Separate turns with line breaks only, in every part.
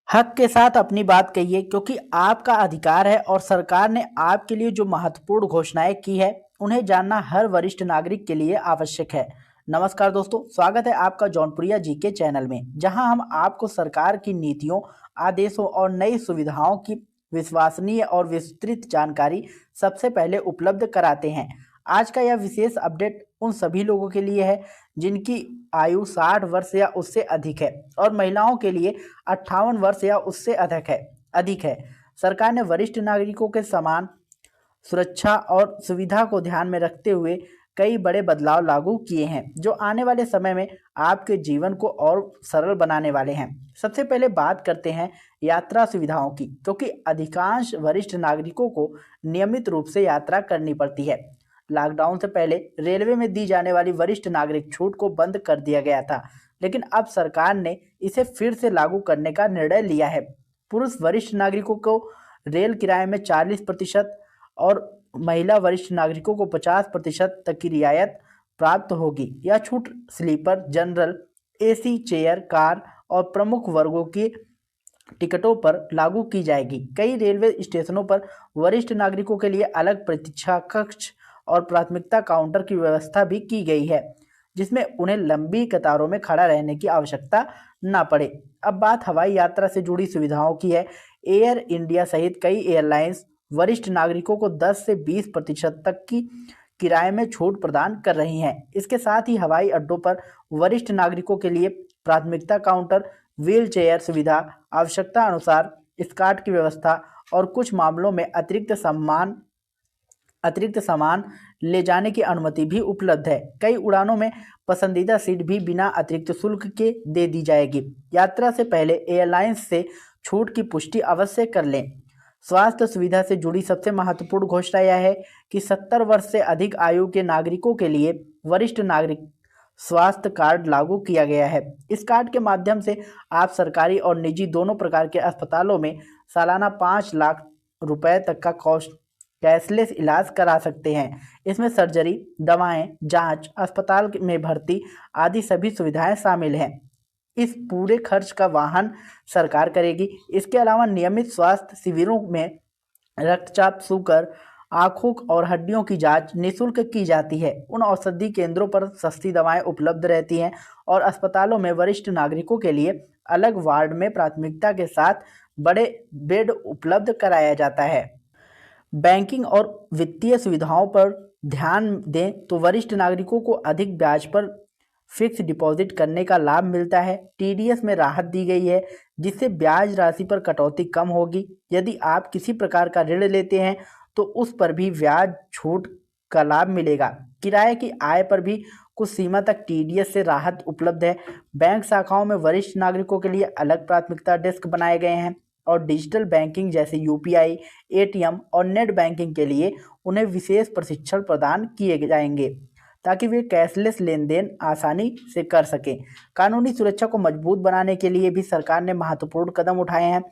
हक के साथ अपनी बात कहिए क्योंकि आपका अधिकार है और सरकार ने आपके लिए जो महत्वपूर्ण घोषणाएं की है उन्हें जानना हर वरिष्ठ नागरिक के लिए आवश्यक है। नमस्कार दोस्तों, स्वागत है आपका जौनपुरिया जी के चैनल में, जहां हम आपको सरकार की नीतियों, आदेशों और नई सुविधाओं की विश्वसनीय और विस्तृत जानकारी सबसे पहले उपलब्ध कराते हैं। आज का यह विशेष अपडेट उन सभी लोगों के लिए है जिनकी आयु 60 वर्ष या उससे अधिक है और महिलाओं के लिए 58 वर्ष या उससे अधिक है। सरकार ने वरिष्ठ नागरिकों के समान सुरक्षा और सुविधा को ध्यान में रखते हुए कई बड़े बदलाव लागू किए हैं जो आने वाले समय में आपके जीवन को और सरल बनाने वाले हैं। सबसे पहले बात करते हैं यात्रा सुविधाओं की, क्योंकि अधिकांश वरिष्ठ नागरिकों को नियमित रूप से यात्रा करनी पड़ती है। लॉकडाउन से पहले रेलवे में दी जाने वाली वरिष्ठ नागरिक छूट को बंद कर दिया गया था, लेकिन अब सरकार ने इसे फिर से लागू करने का निर्णय लिया है। पुरुष वरिष्ठ नागरिकों को रेल किराए में 40% और महिला वरिष्ठ नागरिकों को 50% तक की रियायत प्राप्त होगी। यह छूट sleeper, general, AC chair, car और प्रमुख वर्गों की टिकटों पर लागू की जाएगी। कई रेलवे स्टेशनों पर वरिष्ठ नागरिकों के लिए अलग प्रतीक्षा कक्ष और प्राथमिकता काउंटर की व्यवस्था भी की गई है, जिसमें उन्हें लंबी कतारों में खड़ा रहने की आवश्यकता न पड़े। अब बात हवाई यात्रा से जुड़ी सुविधाओं की है। एयर इंडिया सहित कई एयरलाइंस वरिष्ठ नागरिकों को 10 से 20% तक की किराए में छूट प्रदान कर रही हैं। इसके साथ ही हवाई अड्डों पर वरिष्ठ नागरिकों के लिए प्राथमिकता काउंटर, व्हील चेयर सुविधा, आवश्यकता अनुसार स्कॉट की व्यवस्था और कुछ मामलों में अतिरिक्त सामान ले जाने की अनुमति भी उपलब्ध है। कई उड़ानों में पसंदीदा सीट भी बिना अतिरिक्त शुल्क के दे दी जाएगी। यात्रा से पहले एयरलाइंस से छूट की पुष्टि अवश्य कर लें। स्वास्थ्य सुविधा से जुड़ी सबसे महत्वपूर्ण घोषणा यह है कि 70 वर्ष से अधिक आयु के नागरिकों के लिए वरिष्ठ नागरिक स्वास्थ्य कार्ड लागू किया गया है। इस कार्ड के माध्यम से आप सरकारी और निजी दोनों प्रकार के अस्पतालों में सालाना 5 लाख रुपए तक का कैशलेस इलाज करा सकते हैं। इसमें सर्जरी, दवाएं, जांच, अस्पताल में भर्ती आदि सभी सुविधाएं शामिल हैं। इस पूरे खर्च का वहन सरकार करेगी। इसके अलावा नियमित स्वास्थ्य शिविरों में रक्तचाप, शुगर, आंखों और हड्डियों की जांच निःशुल्क की जाती है। उन औषधि केंद्रों पर सस्ती दवाएं उपलब्ध रहती हैं और अस्पतालों में वरिष्ठ नागरिकों के लिए अलग वार्ड में प्राथमिकता के साथ बड़े बेड उपलब्ध कराया जाता है। बैंकिंग और वित्तीय सुविधाओं पर ध्यान दें तो वरिष्ठ नागरिकों को अधिक ब्याज पर फिक्स डिपॉजिट करने का लाभ मिलता है। टीडीएस में राहत दी गई है, जिससे ब्याज राशि पर कटौती कम होगी। यदि आप किसी प्रकार का ऋण लेते हैं तो उस पर भी ब्याज छूट का लाभ मिलेगा। किराए की आय पर भी कुछ सीमा तक टीडीएस से राहत उपलब्ध है। बैंक शाखाओं में वरिष्ठ नागरिकों के लिए अलग प्राथमिकता डेस्क बनाए गए हैं और डिजिटल बैंकिंग जैसे यूपीआई, एटीएम और नेट बैंकिंग के लिए उन्हें विशेष प्रशिक्षण प्रदान किए जाएंगे ताकि वे कैशलेस लेन देन आसानी से कर सकें। कानूनी सुरक्षा को मजबूत बनाने के लिए भी सरकार ने महत्वपूर्ण कदम उठाए हैं।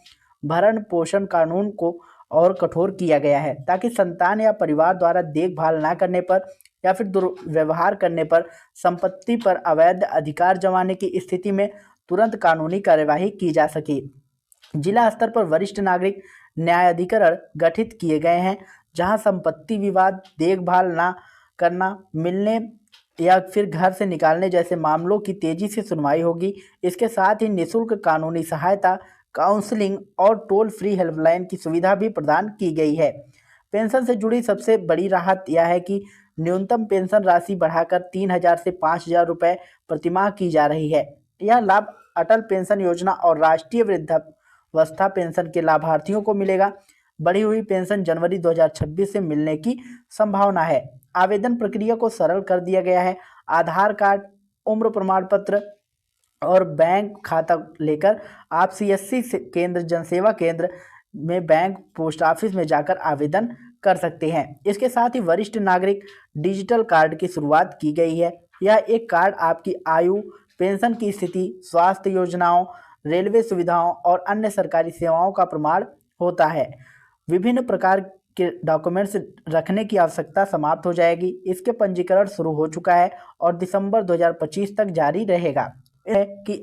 भरण पोषण कानून को और कठोर किया गया है ताकि संतान या परिवार द्वारा देखभाल न करने पर या फिर दुर्व्यवहार करने पर संपत्ति पर अवैध अधिकार जमाने की स्थिति में तुरंत कानूनी कार्यवाही की जा सके। जिला स्तर पर वरिष्ठ नागरिक न्यायाधिकरण गठित किए गए हैं, जहां संपत्ति विवाद, देखभाल न करना, मिलने या फिर घर से निकालने जैसे मामलों की तेजी से सुनवाई होगी। इसके साथ ही निःशुल्क कानूनी सहायता, काउंसलिंग और टोल फ्री हेल्पलाइन की सुविधा भी प्रदान की गई है। पेंशन से जुड़ी सबसे बड़ी राहत यह है कि न्यूनतम पेंशन राशि बढ़ाकर 3,000 से 5,000 रुपये प्रतिमाह की जा रही है। यह लाभ अटल पेंशन योजना और राष्ट्रीय वृद्धावस्था पेंशन के लाभार्थियों को मिलेगा। बढ़ी हुई पेंशन जनवरी 2026 से मिलने की संभावना है। आवेदन प्रक्रिया को सरल कर दिया गया है। आधार कार्ड, उम्र प्रमाण पत्र और बैंक खाता लेकर आप सीएससी केंद्र, जनसेवा केंद्र में, बैंक, पोस्ट ऑफिस में जाकर आवेदन कर सकते हैं। इसके साथ ही वरिष्ठ नागरिक डिजिटल कार्ड की शुरुआत की गई है। यह एक कार्ड आपकी आयु, पेंशन की स्थिति, स्वास्थ्य योजनाओं, रेलवे सुविधाओं और अन्य सरकारी सेवाओं का प्रमाण होता है। विभिन्न प्रकार के डॉक्यूमेंट्स रखने की आवश्यकता समाप्त हो जाएगी। इसके पंजीकरण शुरू हो चुका है और दिसंबर 2025 तक जारी रहेगा। कि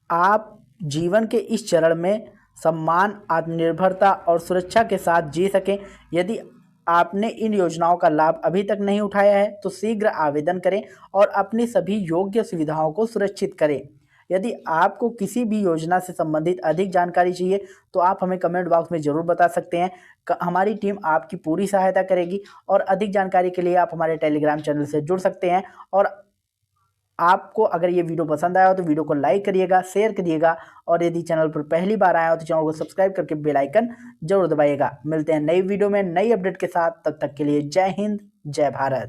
आप जीवन के इस चरण में सम्मान, आत्मनिर्भरता और सुरक्षा के साथ जी सकें। यदि आपने इन योजनाओं का लाभ अभी तक नहीं उठाया है तो शीघ्र आवेदन करें और अपनी सभी योग्य सुविधाओं को सुरक्षित करें। यदि आपको किसी भी योजना से संबंधित अधिक जानकारी चाहिए तो आप हमें कमेंट बॉक्स में ज़रूर बता सकते हैं। हमारी टीम आपकी पूरी सहायता करेगी और अधिक जानकारी के लिए आप हमारे टेलीग्राम चैनल से जुड़ सकते हैं। और आपको अगर ये वीडियो पसंद आया हो तो वीडियो को लाइक करिएगा, शेयर करिएगा और यदि चैनल पर पहली बार आया हो तो चैनल को सब्सक्राइब करके बेल आइकन जरूर दबाइएगा। मिलते हैं नई वीडियो में नई अपडेट के साथ, तब तक के लिए जय हिंद, जय भारत।